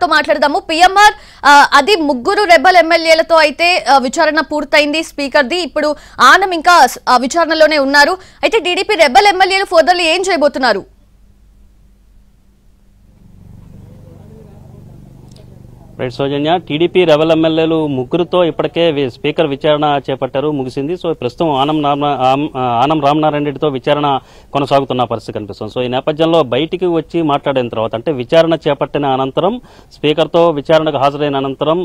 తో మాట్లాడదాము. పిఎంఆర్ అది ముగ్గురు రెబల్ ఎమ్మెల్యేలతో అయితే విచారణ పూర్తయింది స్పీకర్ది. ఇప్పుడు ఆనం ఇంకా విచారణలోనే ఉన్నారు. అయితే టీడీపీ రెబల్ ఎమ్మెల్యేలు ఫర్దర్లీ ఏం చేయబోతున్నారు? రైట్ సౌజన్య, టీడీపీ రెబల్ ఎమ్మెల్యేలు ముగ్గురుతో ఇప్పటికే స్పీకర్ విచారణ చేపట్టారు, ముగిసింది. సో ప్రస్తుతం ఆనం రామనారాయణ రెడ్డితో విచారణ కొనసాగుతున్న పరిస్థితి కనిపిస్తుంది. సో ఈ నేపథ్యంలో బయటికి వచ్చి మాట్లాడిన తర్వాత, అంటే విచారణ చేపట్టిన అనంతరం, స్పీకర్తో విచారణకు హాజరైన అనంతరం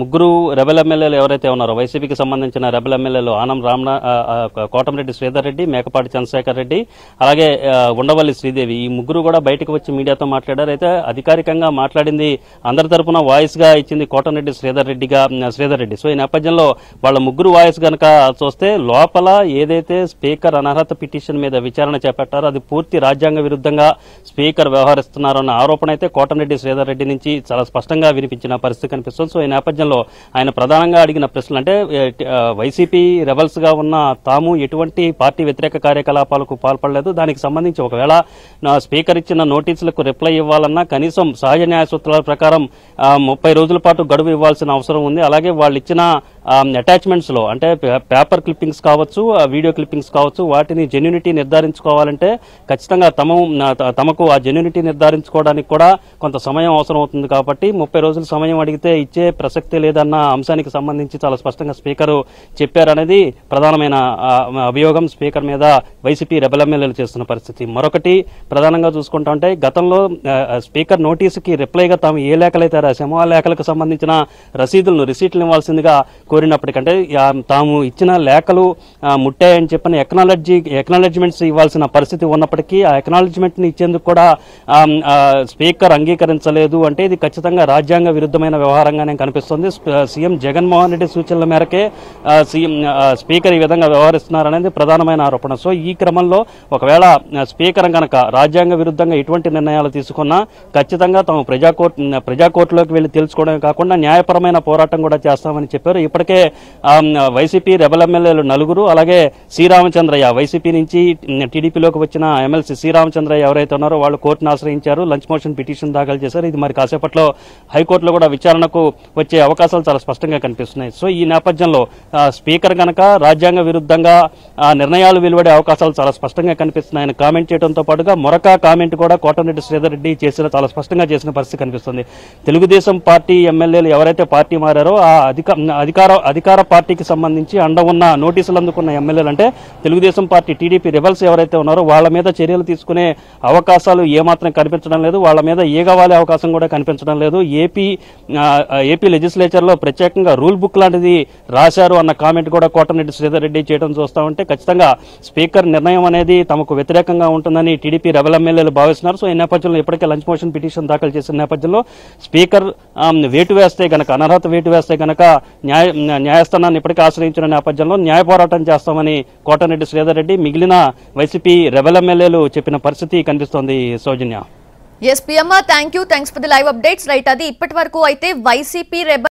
ముగ్గురు రెబల్ ఎమ్మెల్యేలు ఎవరైతే ఉన్నారో, వైసీపీకి సంబంధించిన రెబల్ ఎమ్మెల్యేలు కోటమిరెడ్డి శ్రీధర్ రెడ్డి, మేకపాటి చంద్రశేఖర్ రెడ్డి, అలాగే ఉండవల్లి శ్రీదేవి, ఈ ముగ్గురు కూడా బయటకు వచ్చి మీడియాతో మాట్లాడారు. అయితే అధికారికంగా మాట్లాడింది అందరి తరపున వాయిస్ గా ఇచ్చింది కోటమిరెడ్డి శ్రీధర్ రెడ్డి. సో ఈ నేపథ్యంలో వాళ్ళ ముగ్గురు వాయిస్ గనక చూస్తే, లోపల ఏదైతే స్పీకర్ అనర్హత పిటిషన్ మీద విచారణ చేపట్టారో అది పూర్తి రాజ్యాంగ విరుద్ధంగా స్పీకర్ వ్యవహరిస్తున్నారన్న ఆరోపణ అయితే కోటమిరెడ్డి శ్రీధర్ రెడ్డి నుంచి చాలా స్పష్టంగా వినిపించిన పరిస్థితి కనిపిస్తుంది. సో ఈ నేపథ్యంలో ఆయన ప్రధానంగా అడిగిన ప్రశ్నలు, అంటే వైసీపీ రెబల్స్ గా ఉన్న తాము ఎటువంటి పార్టీ వ్యతిరేక కార్యకలాపాలకు పాల్పడలేదు, దానికి సంబంధించి ఒకవేళ స్పీకర్ ఇచ్చిన నోటీసులకు రిప్లై ఇవ్వాలన్నా కనీసం సహజ న్యాయ సూత్రాల ప్రకారం 30 రోజుల పాటు గడువు ఇవ్వాల్సిన అవసరం ఉంది. అలాగే వాళ్ళు ఇచ్చిన అటాచ్మెంట్స్ లో, అంటే పేపర్ క్లిప్పింగ్స్ కావచ్చు, వీడియో క్లిప్పింగ్స్ కావచ్చు, వాటిని జెన్యూనిటీ నిర్ధారించుకోవాలంటే ఖచ్చితంగా తమకు ఆ జెన్యూనిటీ నిర్ధారించుకోవడానికి కూడా కొంత సమయం అవసరం అవుతుంది. కాబట్టి 30 రోజుల సమయం అడిగితే ఇచ్చే ప్రసక్తే లేదన్న అంశానికి సంబంధించి చాలా స్పష్టంగా స్పీకర్ చెప్పారనేది ప్రధానమైన అభియోగం స్పీకర్ మీద వైసీపీ రెబల్ ఎమ్మెల్యేలు చేస్తున్న పరిస్థితి. మరొకటి ప్రధానంగా చూసుకుంటుంటే, గతంలో స్పీకర్ నోటీసుకి రిప్లైగా తాము ఏ లేఖలైతే రాశామో ఆ లేఖలకు సంబంధించిన రిసీట్లు ఇవ్వాల్సిందిగా కోరినప్పటికంటే, తాము ఇచ్చిన లేఖలు ముట్టాయని చెప్పిన ఎక్నాలెడ్జ్మెంట్స్ ఇవ్వాల్సిన పరిస్థితి ఉన్నప్పటికీ ఆ ఎక్నాలెడ్జ్మెంట్ ని ఇచ్చేందుకు కూడా స్పీకర్ అంగీకరించలేదు. అంటే ఇది ఖచ్చితంగా రాజ్యాంగ విరుద్ధమైన వ్యవహారంగానే కనిపిస్తుంది. సీఎం జగన్మోహన్ రెడ్డి సూచనల మేరకే స్పీకర్ ఈ విధంగా వ్యవహరిస్తున్నారనేది ప్రధానమైన ఆరోపణ. సో ఈ క్రమంలో ఒకవేళ స్పీకర్ గనక రాజ్యాంగ విరుద్ధంగా ఎటువంటి నిర్ణయాలు తీసుకున్నా ఖచ్చితంగా తాము ప్రజాకోర్టులోకి వెళ్లి తెలుసుకోవడమే కాకుండా న్యాయపరమైన పోరాటం కూడా చేస్తామని చెప్పారు. ఇప్పటికే వైసీపీ రెబల్ ఎమ్మెల్యేలు 4, అలాగే శ్రీరామచంద్రయ్య, వైసీపీ నుంచి టీడీపీలోకి వచ్చిన ఎమ్మెల్సీ శ్రీరామచంద్రయ్య ఎవరైతే ఉన్నారో వాళ్ళు కోర్టును ఆశ్రయించారు, లంచ్ మోషన్ పిటిషన్ దాఖలు చేశారు. ఇది మరి కాసేపట్లో హైకోర్టులో కూడా విచారణకు వచ్చే అవకాశాలు చాలా స్పష్టంగా కనిపిస్తున్నాయి. సో ఈ నేపథ్యంలో స్పీకర్ గనక రాజ్యాంగ విరుద్ధంగా నిర్ణయాలు వెలువడే అవకాశాలు చాలా స్పష్టంగా కనిపిస్తున్నాయని కామెంట్ చేయడంతో పాటుగా మరొక కామెంట్ కూడా కోటమిరెడ్డి శ్రీధర్ రెడ్డి చాలా స్పష్టంగా చేసిన పరిస్థితి కనిపిస్తుంది. తెలుగుదేశం పార్టీ ఎమ్మెల్యేలు ఎవరైతే పార్టీ మారారో ఆ అధికార పార్టీకి సంబంధించి అండ ఉన్న నోటీసులు అందుకున్న ఎమ్మెల్యేలు, అంటే తెలుగుదేశం పార్టీ టీడీపీ రెబల్స్ ఎవరైతే ఉన్నారో వాళ్ళ మీద చర్యలు తీసుకునే అవకాశాలు ఏమాత్రం కనిపించడం లేదు, వాళ్ళ మీద ఏగవాలే అవకాశం కూడా కనిపించడం లేదు. ఏపీ లెజిస్లేచర్ లో ప్రత్యేకంగా రూల్ బుక్ లాంటిది రాశారు అన్న కామెంట్ కూడా కోటమిరెడ్డి శ్రీధర్ రెడ్డి చేయడం చూస్తా ఉంటే ఖచ్చితంగా స్పీకర్ నిర్ణయం అనేది తమకు వ్యతిరేకంగా ఉంటుందని టీడీపీ రెబల్ ఎమ్మెల్యేలు భావిస్తున్నారు. సో ఈ నేపథ్యంలో ఇప్పటికే లంచ్ మోషన్ పిటిషన్ దాఖలు చేసిన నేపథ్యంలో స్పీకర్ అనర్హత వేటు వేస్తే గనక న్యాయస్థానాన్ని ఇప్పటికే ఆశ్రయించిన నేపథ్యంలో న్యాయ పోరాటం చేస్తామని కోటమిరెడ్డి శ్రీధర్ రెడ్డి, మిగిలిన వైసీపీ రెబల్ ఎమ్మెల్యేలు చెప్పిన పరిస్థితి కనిపిస్తోంది. Soujanya. S PMR, thanks for the live updates. Right, అది ఇప్పటి వరకు అయితే వైసీపీ రెబల్